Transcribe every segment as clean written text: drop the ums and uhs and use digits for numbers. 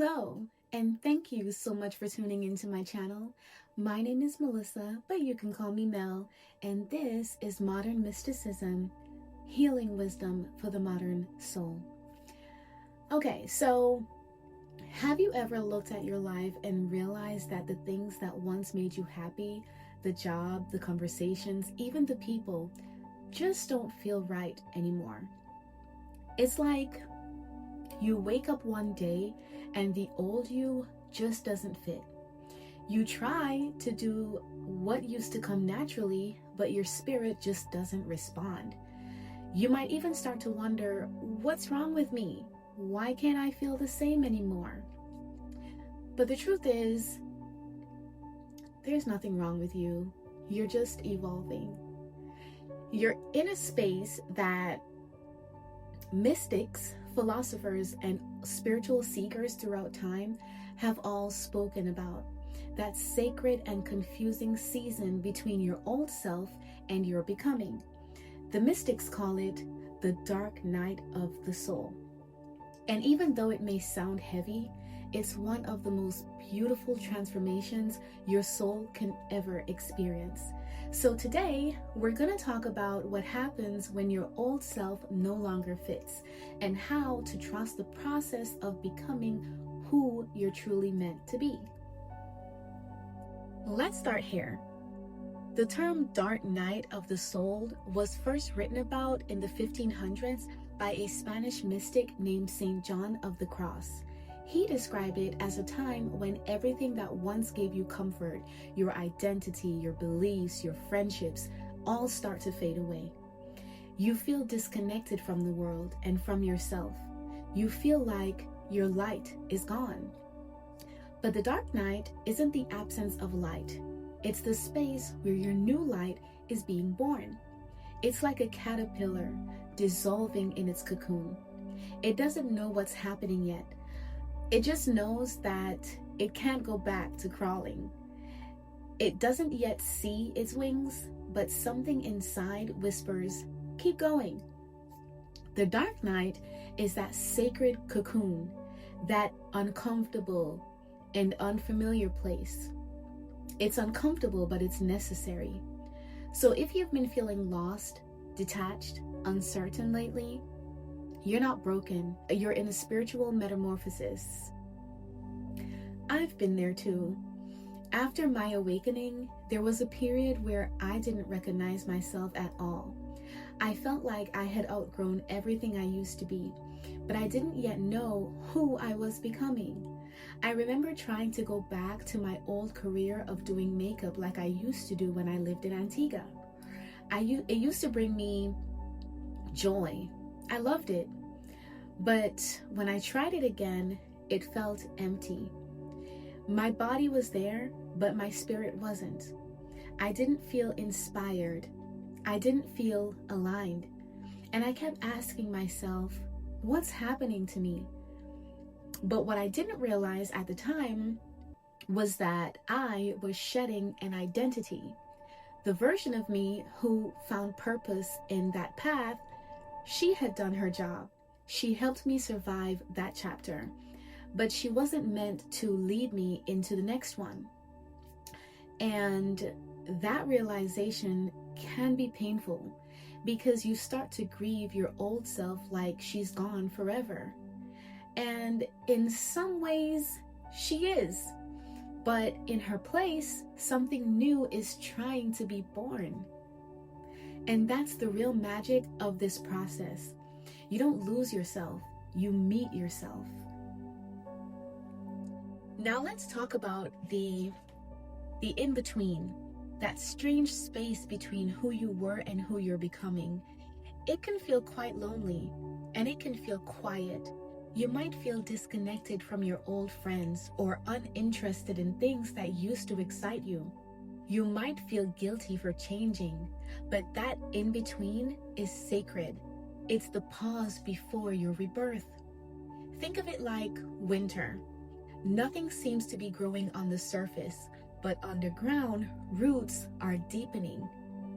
Hello, and thank you so much for tuning into my channel. My name is Melissa, but you can call me Mel, and this is Modern Mysticism, healing wisdom for the modern soul. Okay, so have you ever looked at your life and realized that the things that once made you happy, the job, the conversations, even the people, just don't feel right anymore? It's like you wake up one day and the old you just doesn't fit. You try to do what used to come naturally, but your spirit just doesn't respond. You might even start to wonder, what's wrong with me? Why can't I feel the same anymore? But the truth is, there's nothing wrong with you. You're just evolving. You're in a space that mystics, philosophers, and spiritual seekers throughout time have all spoken about. That sacred and confusing season between your old self and your becoming. The mystics call it the dark night of the soul. And even though it may sound heavy, it's one of the most beautiful transformations your soul can ever experience. So today, we're going to talk about what happens when your old self no longer fits and how to trust the process of becoming who you're truly meant to be. Let's start here. The term dark night of the soul was first written about in the 1500s by a Spanish mystic named Saint John of the Cross. He described it as a time when everything that once gave you comfort, your identity, your beliefs, your friendships, all start to fade away. You feel disconnected from the world and from yourself. You feel like your light is gone. But the dark night isn't the absence of light. It's the space where your new light is being born. It's like a caterpillar dissolving in its cocoon. It doesn't know what's happening yet. It just knows that it can't go back to crawling. It doesn't yet see its wings, but something inside whispers, keep going. The dark night is that sacred cocoon, that uncomfortable and unfamiliar place. It's uncomfortable, but it's necessary. So if you've been feeling lost, detached, uncertain lately, you're not broken. You're in a spiritual metamorphosis. I've been there too. After my awakening, there was a period where I didn't recognize myself at all. I felt like I had outgrown everything I used to be, but I didn't yet know who I was becoming. I remember trying to go back to my old career of doing makeup like I used to do when I lived in Antigua. It used to bring me joy. I loved it. But when I tried it again, it felt empty. My body was there, but my spirit wasn't. I didn't feel inspired. I didn't feel aligned. And I kept asking myself, what's happening to me? But what I didn't realize at the time was that I was shedding an identity. The version of me who found purpose in that path, she had done her job. She helped me survive that chapter, but she wasn't meant to lead me into the next one. And that realization can be painful because you start to grieve your old self like she's gone forever. And in some ways, she is. But in her place, something new is trying to be born. And that's the real magic of this process. You don't lose yourself, you meet yourself. Now let's talk about the in-between, that strange space between who you were and who you're becoming. It can feel quite lonely, and it can feel quiet. You might feel disconnected from your old friends or uninterested in things that used to excite you. You might feel guilty for changing, but that in-between is sacred. It's the pause before your rebirth. Think of it like winter. Nothing seems to be growing on the surface, but underground, roots are deepening.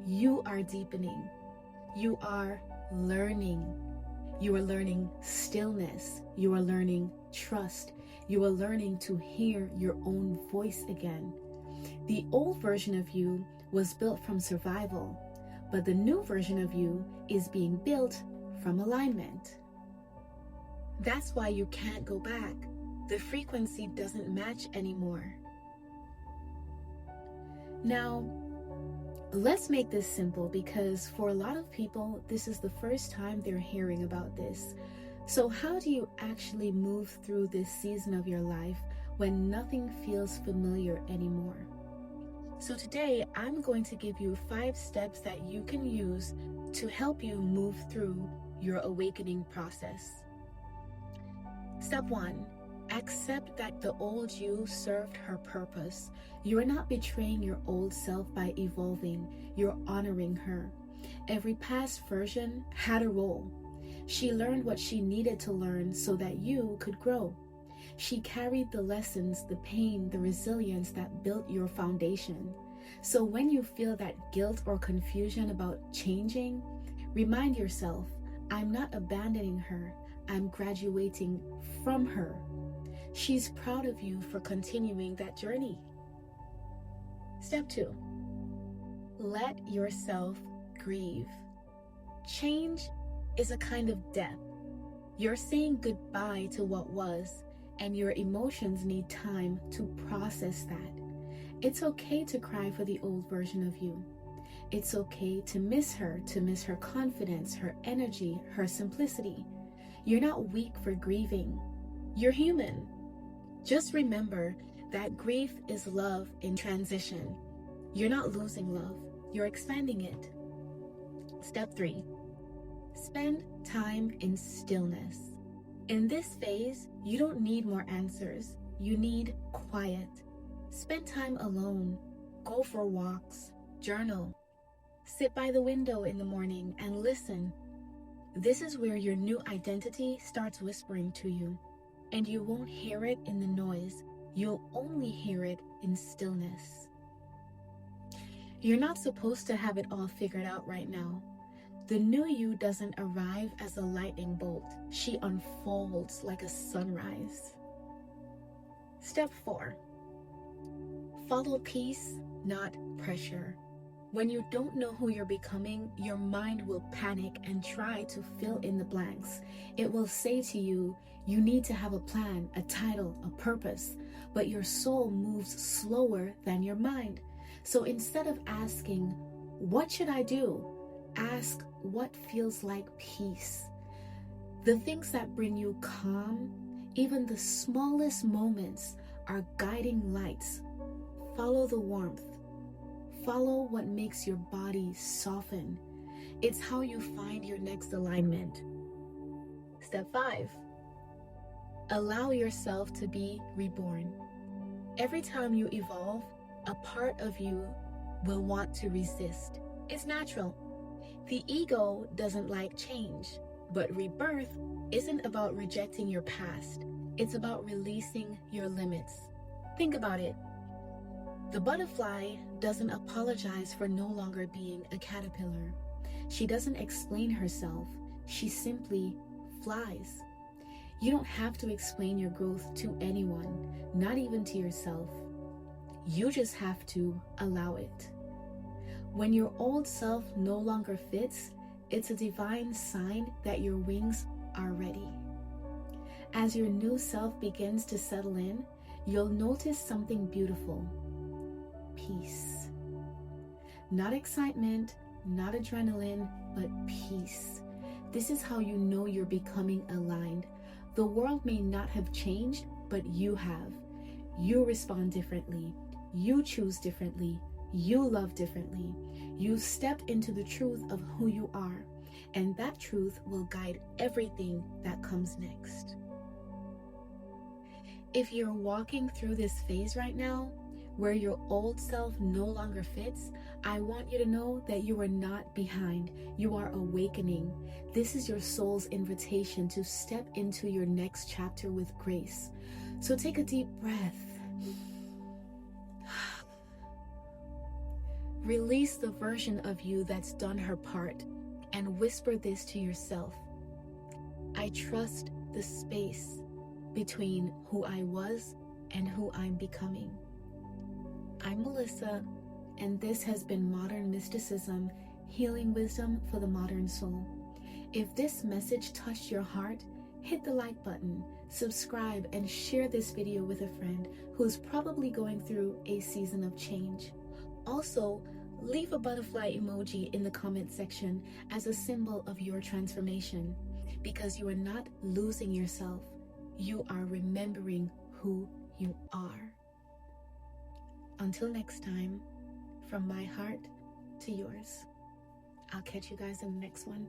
You are deepening. You are learning. You are learning stillness. You are learning trust. You are learning to hear your own voice again. The old version of you was built from survival, but the new version of you is being built from alignment. That's why you can't go back. The frequency doesn't match anymore. Now, let's make this simple, because for a lot of people, this is the first time they're hearing about this. So how do you actually move through this season of your life when nothing feels familiar anymore? So today, I'm going to give you 5 steps that you can use to help you move through your awakening process. Step 1. Accept that the old you served her purpose. You are not betraying your old self by evolving. You're honoring her. Every past version had a role. She learned what she needed to learn so that you could grow. She carried the lessons, the pain, the resilience that built your foundation. So when you feel that guilt or confusion about changing, remind yourself, I'm not abandoning her. I'm graduating from her. She's proud of you for continuing that journey. Step 2. Let yourself grieve. Change is a kind of death. You're saying goodbye to what was, and your emotions need time to process that. It's okay to cry for the old version of you. It's okay to miss her confidence, her energy, her simplicity. You're not weak for grieving. You're human. Just remember that grief is love in transition. You're not losing love. You're expanding it. Step 3. Spend time in stillness. In this phase, you don't need more answers. You need quiet. Spend time alone. Go for walks. Journal. Sit by the window in the morning and listen. This is where your new identity starts whispering to you. And you won't hear it in the noise. You'll only hear it in stillness. You're not supposed to have it all figured out right now. The new you doesn't arrive as a lightning bolt. She unfolds like a sunrise. Step 4. Follow peace, not pressure. When you don't know who you're becoming, your mind will panic and try to fill in the blanks. It will say to you, you need to have a plan, a title, a purpose, but your soul moves slower than your mind. So instead of asking, what should I do? Ask, what feels like peace? The things that bring you calm, even the smallest moments, are guiding lights. Follow the warmth. Follow what makes your body soften. It's how you find your next alignment. Step 5. Allow yourself to be reborn. Every time you evolve, a part of you will want to resist. It's natural. The ego doesn't like change, but rebirth isn't about rejecting your past. It's about releasing your limits. Think about it. The butterfly doesn't apologize for no longer being a caterpillar. She doesn't explain herself. She simply flies. You don't have to explain your growth to anyone, not even to yourself. You just have to allow it. When your old self no longer fits, it's a divine sign that your wings are ready. As your new self begins to settle in, you'll notice something beautiful. Peace. Not excitement, not adrenaline, but peace. This is how you know you're becoming aligned. The world may not have changed, but you have. You respond differently. You choose differently. You love differently. You've stepped into the truth of who you are, and that truth will guide everything that comes next. If you're walking through this phase right now, where your old self no longer fits, I want you to know that you are not behind. You are awakening. This is your soul's invitation to step into your next chapter with grace. So take a deep breath. Release the version of you that's done her part and whisper this to yourself. I trust the space between who I was and who I'm becoming. I'm Melissa, and this has been Modern Mysticism, Healing Wisdom for the Modern Soul. If this message touched your heart, hit the like button, subscribe, and share this video with a friend who's probably going through a season of change. Also, leave a butterfly emoji in the comment section as a symbol of your transformation, because you are not losing yourself, you are remembering who you are. Until next time, from my heart to yours. I'll catch you guys in the next one.